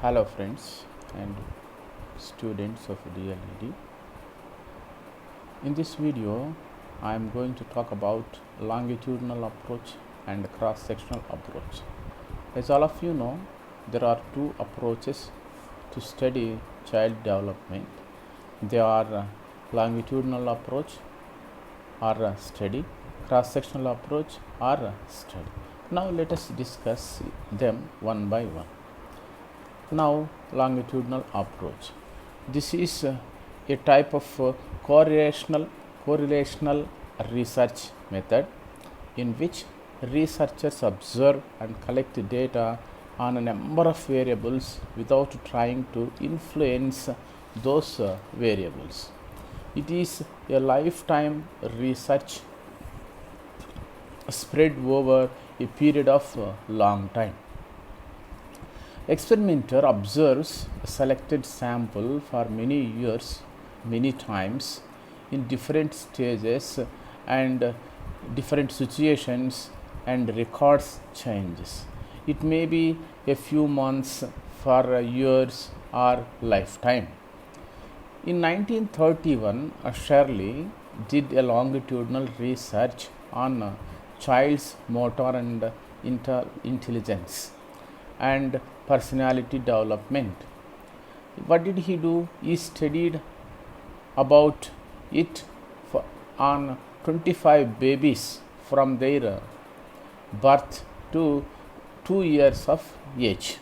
Hello friends and students of DLED. In this video, I am going to talk about longitudinal approach and cross-sectional approach. As all of you know, there are two approaches to study child development. They are longitudinal approach or study, cross-sectional approach or study. Now let us discuss them one by one. Now, longitudinal approach. This is a type of correlational research method in which researchers observe and collect data on a number of variables without trying to influence those variables. It is a lifetime research spread over a period of long time. Experimenter observes a selected sample for many years, many times, in different stages and different situations and records changes. It may be a few months, for years or lifetime. In 1931, Shirley did a longitudinal research on child's motor and intelligence and personality development. What did he do? He studied about it on 25 babies from their birth to 2 years of age,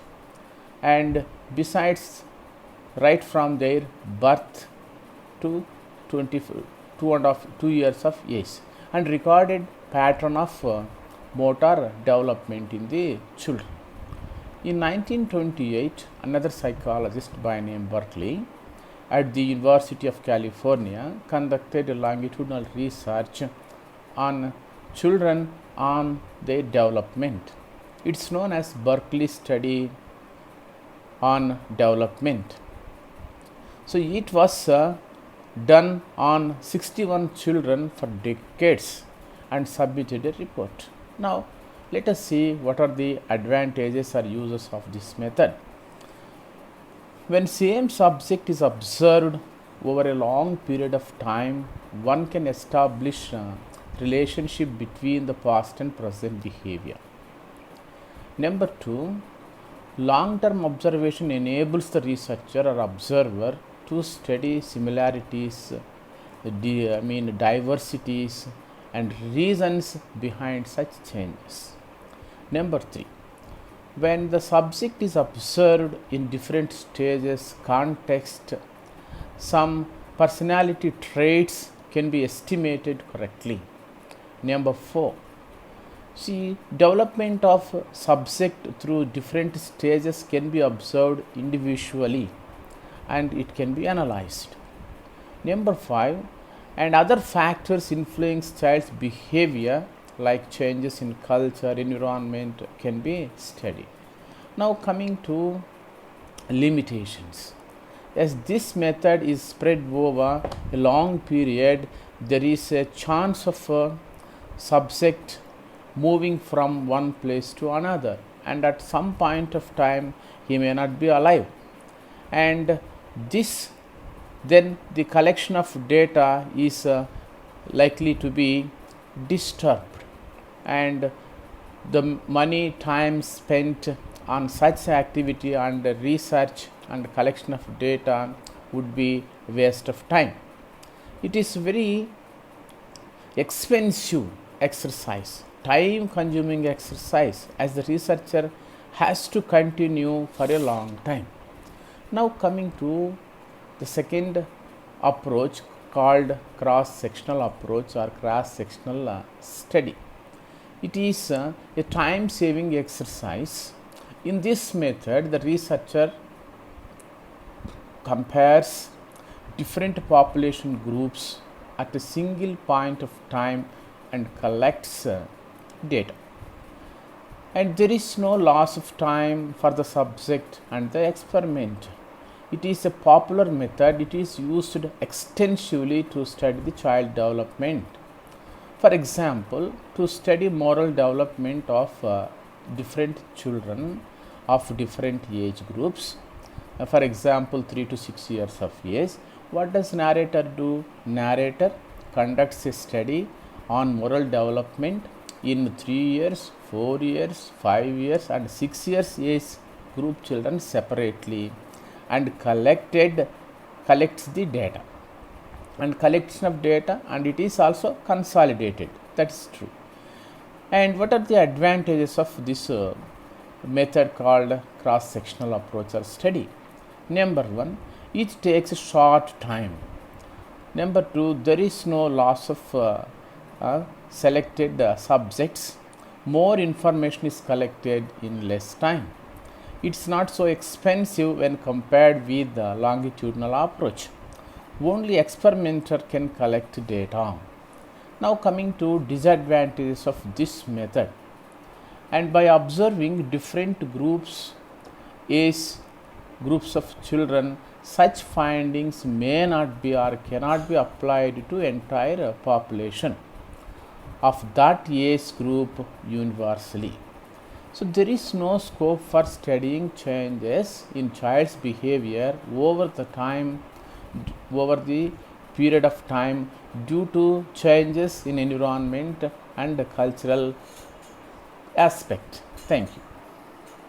and besides right from their birth to 2 years of age, and recorded pattern of motor development in the children. In 1928, another psychologist by name Berkeley at the University of California conducted a longitudinal research on children on their development. It's known as Berkeley study on development. So it was done on 61 children for decades and submitted a report. Now, let us see what are the advantages or uses of this method. When same subject is observed over a long period of time, one can establish a relationship between the past and present behavior. Number two, long-term observation enables the researcher or observer to study similarities, diversities and reasons behind such changes. Number three, when the subject is observed in different stages, context, some personality traits can be estimated correctly. Number four, development of subject through different stages can be observed individually and it can be analyzed. Number five, and other factors influence child's behavior like changes in culture, environment can be studied. Now coming to limitations. As this method is spread over a long period, there is a chance of a subject moving from one place to another, and at some point of time he may not be alive, and then the collection of data is likely to be disturbed, and the money time spent on such activity and research and collection of data would be waste of time. It is very expensive exercise, time consuming exercise, as the researcher has to continue for a long time. Now coming to the second approach called cross-sectional approach or cross-sectional study. It is a time-saving exercise. In this method, the researcher compares different population groups at a single point of time and collects data. And there is no loss of time for the subject and the experiment. It is a popular method. It is used extensively to study the child development. For example, to study moral development of different children, of different age groups. For example, 3 to 6 years of age. What does narrator do? Narrator conducts a study on moral development in 3 years, 4 years, 5 years and 6 years age group children separately and collects the data and collection of data, and it is also consolidated. That is true. And what are the advantages of this method called cross-sectional approach or study? Number one, it takes a short time. Number two, there is no loss of selected subjects. More information is collected in less time. It's not so expensive when compared with the longitudinal approach. Only experimenter can collect data. Now coming to disadvantages of this method. And by observing different groups of children, such findings may not be or cannot be applied to entire population of that age group universally. So there is no scope for studying changes in child's behavior over the period of time due to changes in environment and cultural aspect. Thank you.